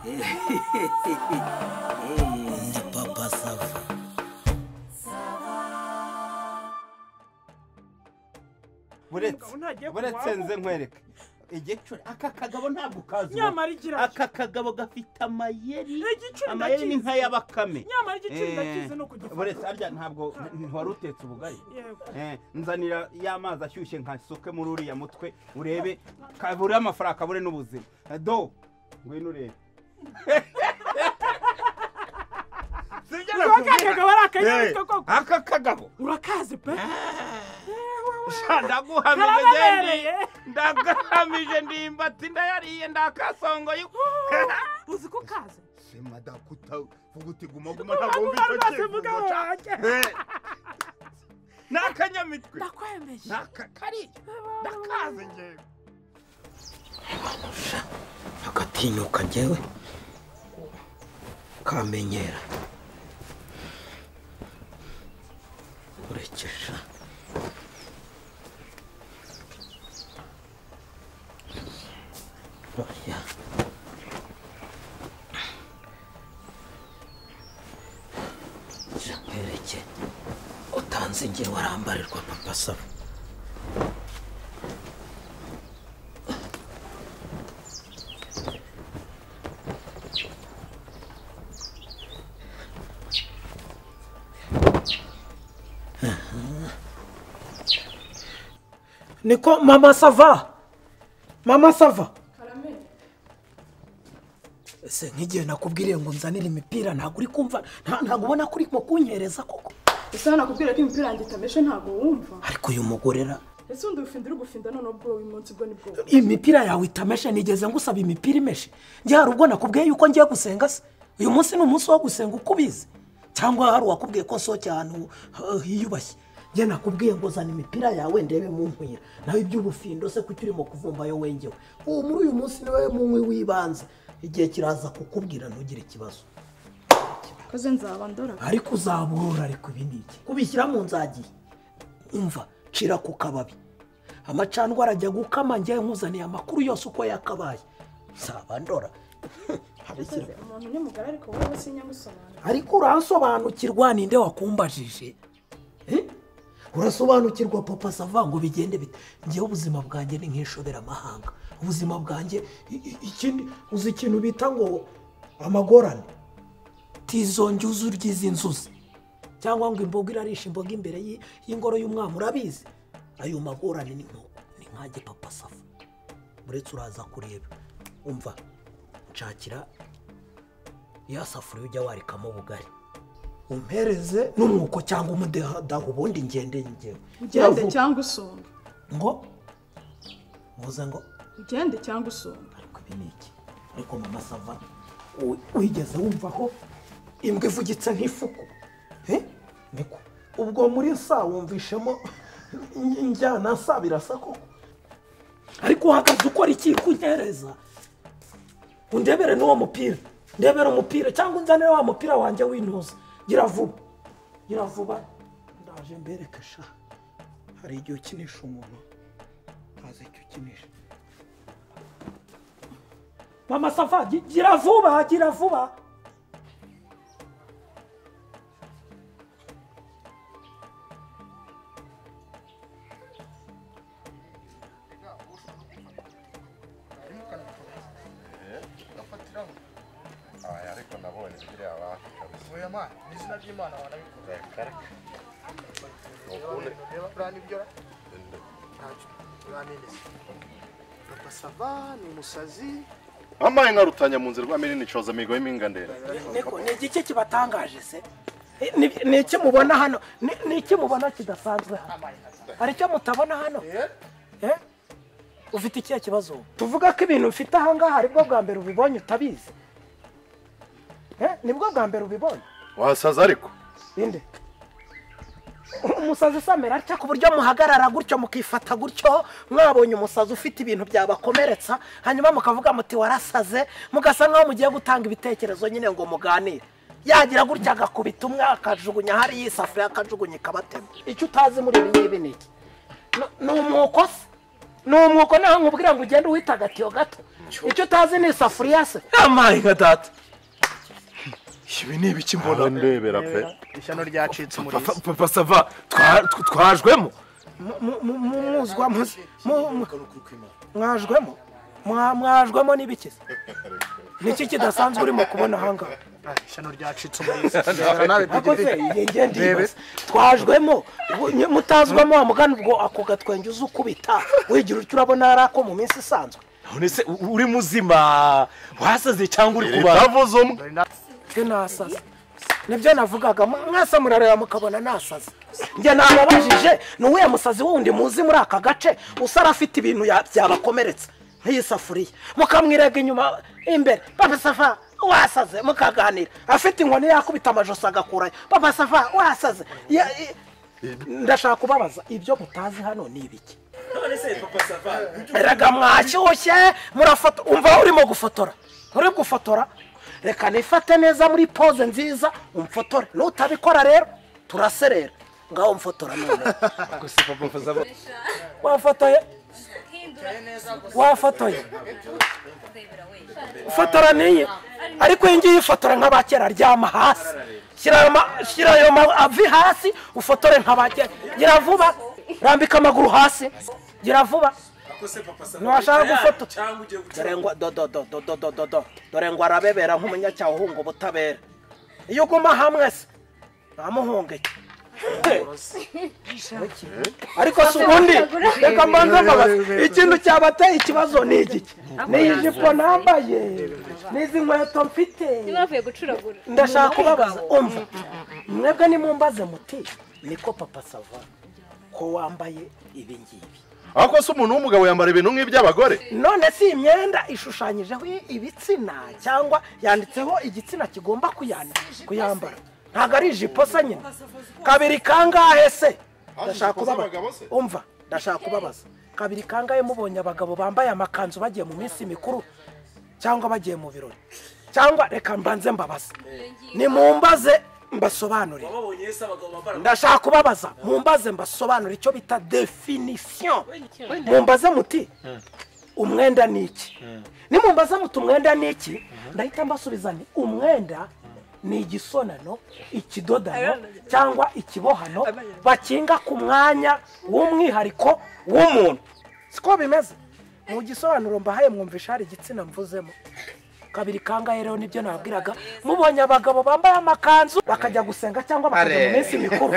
Ndi Papa Sava. buretse nze nkwereke igicuri aka kagabo ntabwo kazi nyamara igira aka kagabo gafite amayeri ni nka y'abakame nyamara igicuri ndakize no kugifata buretse arya ntabwo wari utetse ubugari nzanira y'amazi ashyushye nkasuke muri uriya mutwe urebe kabure amafaranga kabure n'ubuzima do ngwino urebe aka kagabo urakaze pe ndaguhamije ndimbati ndayariye ndakasongoye uzi ko kaze sema dakuta vuga uti guma ntabwo wumva n'akanyamitwe ndakwemeye n'akakari ndakaze ngewe agatinyuka njyewe kamenyera urekesha oya jangereke utanze nge warambarirwa Papa Sava niko Mama Sava ese nk'igihe nakubwiriye ngo nzanire imipira ntabwo uri kumva ntabwo ubona ko urimo kunyereza koko ese nakubwira ko imipira yanjye itameshe ntabwo wumva ariko uyu mugorera ese undi ufindira ugufinda none ubwo uyu munsi bwo nibwo imipira yawe itameshe nigeze ngusaba imipira imeshe njye hari ubwo nakubwiye yuko ngiye gusenga se uyu munsi ni umunsi wo gusenga uko ubizi cyangwa hari uwakubwiye ko nsohokeye ahantu hiyubashye njye nakubwiye ngo zana imipira yawe ndebe mu nkwira nawe iby'ubufindo se kuki urimo kuvumbayo wengewe ubu muri uyu munsi niwe munywi w'ibanze igihe kiraza kukubwira ntugire ikibazo koze nzaba ndora ariko uzabura ariko ibi niki kubishyira mu nzagiye umva cira ku kababi amacandwa arajya gukama njye nkuzaniye amakuru yose uko yakabaye nzaba ndora umuntu ni mugari ariko wowe sinyamusobanura ariko uransobanukirwa ninde wakumbajije urasobanukirwa Papa Sava ngo bigende bite njyewe ubuzima bwanjye ni nk'ishobera amahanga ubuzima bwanjye ikindi uzi ikintu bita ngo amagorane tizonge uzuryiza inzuzi cyangwa ngo imboga irarisha imboga imbere y'ingoro y'umwami urabizi ayo magorane ni nkanjye Papa Sava buretse uraza kureba umva nshakira ya safuriya ujya warikamo ubugari umpereze n'umwuko cyangwa umudaho ubundi ngende cyangwa usonga ngo uvuze ngo ugende cyangwa usonga ariko ibi ni iki ariko Mama Sava wigeze wumvaho imbwa ivugitse nk'ifuku niko ubwo muri saa wumvishemo njyana saa birasa koko ariko uhagaze ukora iki kunyereza undebere n'uwo mupira ndebere umupira cyangwa unzanire wa mupira wanjye w'intuza gira vuba ndaje mbereke sha hari igihe ukinisha umuntu ntazi icyo ukinisha Mama Sava gira vuba ariko nabonye biriya bakabise oya ma n'izina ry'Imana wanabikoze kare reba brand byo Papa Sava ni umusazi amaye nkarutanya mu nzira rw'amene nicoza migo y'imingandera niko ni igiki kibatangaje se ni iki mubona hano ni iki mubona kidasanzwe hano hari icyo mutabona hano ufite ikihe kibazo tuvuga ko ibintu mfite aha ngaha aribwo bwa mbere ubibonye utabizi nibwo bwa mbere ubibonye wasaza ariko inde umusazi samera atya ku buryo muhagarara gutyo mukifata gutyo mwabonye umusazi ufite ibintu byabakomeretsa hanyuma mukavuga muti warasaze mugasa nkaho mugiye gutanga ibitekerezo nyine ngo muganire yagira gutya agakubita umwe akajugunya hari yisafuriya akajugunya ikabatema icyo utazi muri ibi ngibi ni iki ni umwuko se ni umwuko naho nkubwira ngo ugende uhita agatiyo gato icyo utazi ni isafuriya se amaye nka data ibi ni ibiki mbona ndebera pe ishyano ryacitse umurizo papa sava twajwemo mwajwemo n'ibikiza niki kidasanzwe urimo kubona ahangaha ishyano ryacitse umurizo twajwemo mutazwamo wa mugani ubwo ako gatwenge uzi ukubita wigira utyo urabona ari ako mu minsi isanzwe none se uri muzima wasaze cyangwa uri kubara itavuze umwe nasaze nibyo navugaga mwese murareba mukabona nasaze njye nababajije n'uwuye musazi wundi muzi muri aka gace usara afite ibintu byabakomeretse nk'iyi safuriya mukamwirega inyuma imbere papa safa wasaze mukaganira afite inkoni yakubita amajosi agakurayo papa safa wasaze ndashaka kubabaza ibyo mutazi hano ni ibiki erega mwashyushye murafata umva urimo gufotora uri gufotora reka nifate neza muri pose nziza umfotore nutabikora rero turaserera ngaho umfotora none wafotoye fotora niye ariko iyi ngiyi ifotora nk'abakera aryama hasi shyira ayo mavi hasi ufotore nk'abakera gira vuba rambika amaguru hasi gira vuba ntiwashaka gufotora dore ngo arabebera nk'umunyacyaha uhunga ubutabera iyo uguma hamwe se ntamuhungeke ariko si ubundi reka mbanza mbabaza ikintu cyabateye ikibazo ni igiki ni ijipo nambaye n'izi nkweto mfite ndashaka kubabaza umva mwebwe nimumbaze muti niko papa sava ko wambaye ibi ngibi ariko se umuntu w'umugabo yambara ibintu nk'iby'abagore none si imyenda ishushanyijeho ibitsina cyangwa yanditseho igitsina kigomba kuyambara ntabwo ari ijipo se nyine kabiri kangahe se ndashaka kubabaza umva ndashaka kubabaza kabiri kangahe mubonye abagabo bambaye amakanzu bagiye mu minsi mikuru cyangwa bagiye mu birori cyangwa reka mbanze mbabaza nimumbaze mbasobanurire ndashaka kubabaza mumbaze mbasobanurire icyo bita definition mumbaze muti umwenda ni iki nimumbaze muti umwenda ni iki ndahita mbasubiza nti umwenda ni igisonano ikidodano cyangwa ikibohano bakinga ku mwanya w'umwihariko w'umuntu siko bimeze mu gisobanuro mbahaye mwumvisha hari igitsina mvuzemo kabiri kangahe rero nibyo nababwiraga mubonye abagabo bambaye amakanzu bakajya gusenga cyangwa bakajya mu minsi mikuru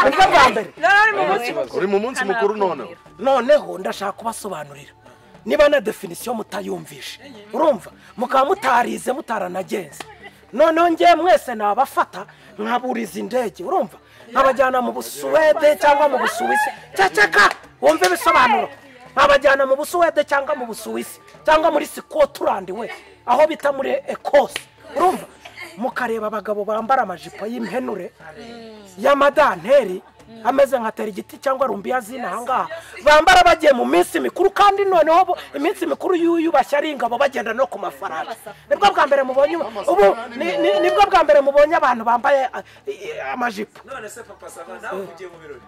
nibwo bwa mbere uri mu munsi mukuru noneho ndashaka kubasobanurira niba na definition mutayumvishe urumva mukaba mutarize mutaranagenze noneho ngiye mwese nabafata nkaburiza indege urumva nkabajyana mu Busuwede cyangwa mu Busuwisi ceceka wumve ibisobanuro nkabajyana mu Busuwede cyangwa mu Busuwisi cyangwa muri Scotland we aho bita muri Ecosse urumva mukareba abagabo bambara amajipo y'impenure y'amadanteri ameze nka terigiti cyangwa rumbiya zina ahangaha bambara bagiye mu minsi mikuru kandi noneho iminsi mikuru yubashye ari ingabo bagenda no ku mafaranga nibwo bwa mbere mubonye ubu nibwo bwa mbere mubonye abantu bambaye amajipo none se papa sava nawe ugiye mu birori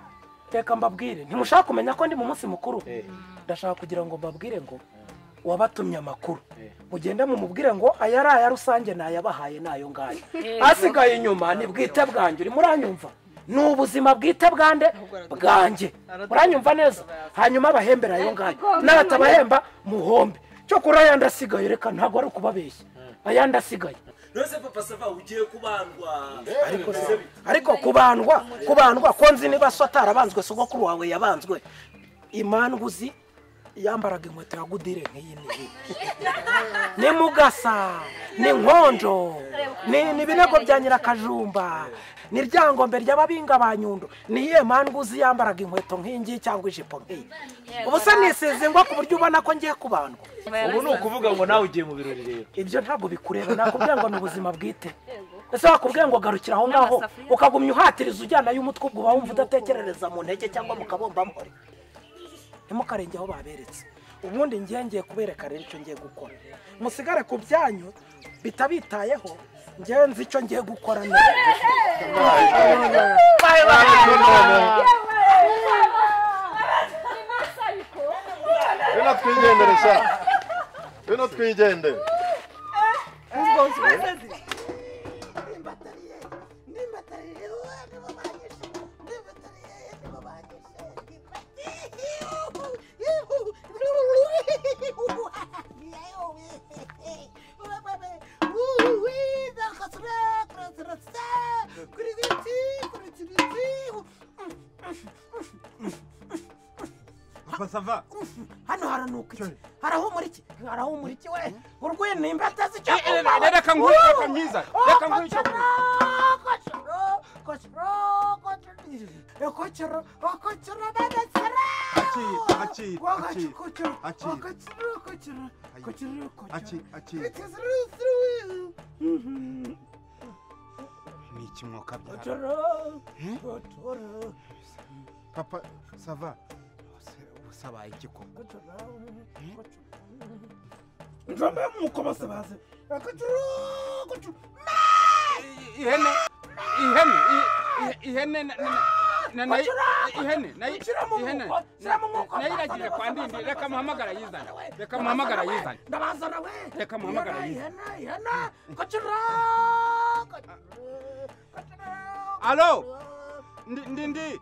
reka mbabwire ntimushaka kumenya ko ndi mu munsi mukuru ndashaka kugira ngo mbabwire ngo wabatumye amakuru mugende mumubwire ngo aya ari aya rusange nayabahaye nayo ngayo asigaye inyuma ni bwite bwanjye uri muranyumva ni ubuzima bwite bwanjye muranyumva neza hanyuma abahembera ayo ngayo n'abatabahemba muhombe cyo kuri ayandi asigaye reka ntabwo ari ukubabeshya ayandi asigaye nose papa sava ugiye kubandwa ariko kubandwa ko nzi niba so atarabanzwe sogokuru wawe yabanzwe imandwuzi yambaraga inkweto ya gudire nk'iyi n'iyi ni mugasa ni nkonjo ni ibinego bya nyirakajumba ni ryangombe ry'ababinga ba nyundo niye mandwuzi yambaraga inkweto nk'ingi cyangwa ijipo nk'iyi ubu se nisize ngo ku buryo ubona ko ngiye kubandwa ubu ni ukuvuga ngo nawe ugiye mu birori rero ibyo ntabwo bikureba nakubwira ngo ni ubuzima bwite ese wakubwira ngo garukira aho ngaho ukagumya uhatiriza ujyanayo umutwe ubwo wumva udatekerereza mu ntege cyangwa mu kabombampore ntimukarenge aho baberetse ubundi ngiye kubereka rero icyo ngiye gukora musigare ku byanyu bitabitayeho ngiye nzi icyo ngiye gukora rero twigendere sha Bino twigendere. Sava. Hano haranuka iki? Harahumura iki? Harahumura iki we? Urwenya imbata zicyo. Reka nkwica nkiza. Reka nkwica. Ni ikimwoka byara. Papa, sava. Sabaye igiko. Njombe muko basabaze. Ihene nayiragije kwa ndindi reka muhamagara yizana ndabazana we reka muhamagara yizana alo ndindi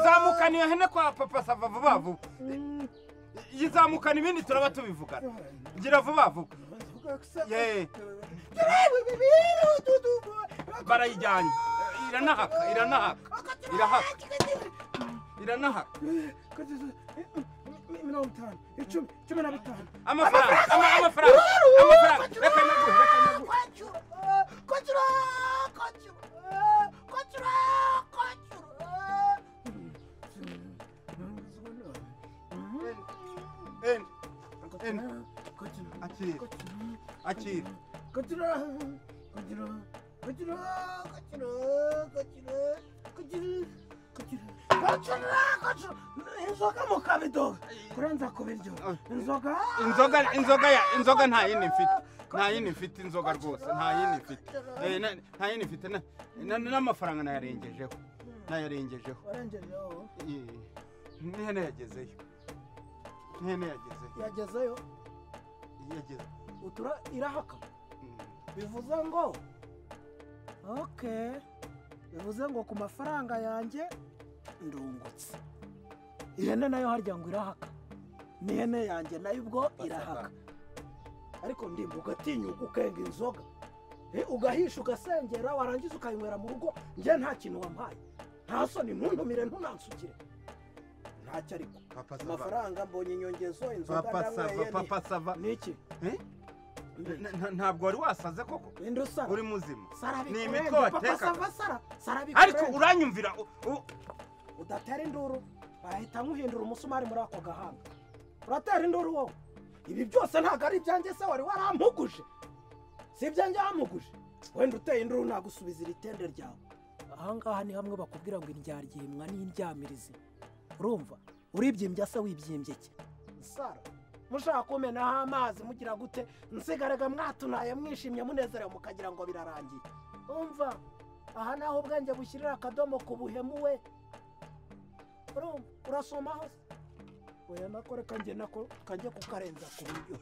zamukana iyo hene kwa papa sava vuba vuba yizamukana ibindi turaba tubivugana ngira vuba vuba barayijyanye iranahaka 50, 15 amafaranga reka naguhe Akira. Inzoga mu kabido. Kuranza kubiryo. Inzoga nta yindi mfite inzoga rwose nta yindi mfite n'amafaranga nayarengejeho. Nihene yagezeyo. Utura irahaka. Bivuze ngo bivuze ngo ku mafaranga yanjye ndungutse. Ihene nayo harya ngo irahaka. N'ihene yanjye nayo ubwo irahaka. Ariko ndimba ugatinyuka ukenga inzoga. Ugahisha ugasengera warangiza ukayinywera mu rugo njye nta kintu wampaye. Nta soni ntuntumire ntunansukire. Ntacyo ariko amafaranga mbonye inyongezo inzoga Papa Sava niki ntabwo wari wasaze koko uri muzima ni imitwe wateka ariko uranyumvira udatera induru bahita nkuhindura umusumari muri ako gahanga uratera induru wowe ibi byose ntabwo ari ibyanjye se wari warampuguje si ibyanjye wampuguje wenda uteye induru nagusubiza iritende ryawe ahangaha ni hamwe bakubwira ngo indyaryimwa n'indyamirizi urumva uribyimbye se wibyimbye ki sara mushaka kumenaho amazi mugira gute nsigaraga mwatunaye mwishimye munezerewe mukagira ngo birarangiye umva aha naho ubwenge bushyirira akadomo ku buhemu we urasoma hose oya nako reka njye nako kajye kukarenza ku buryo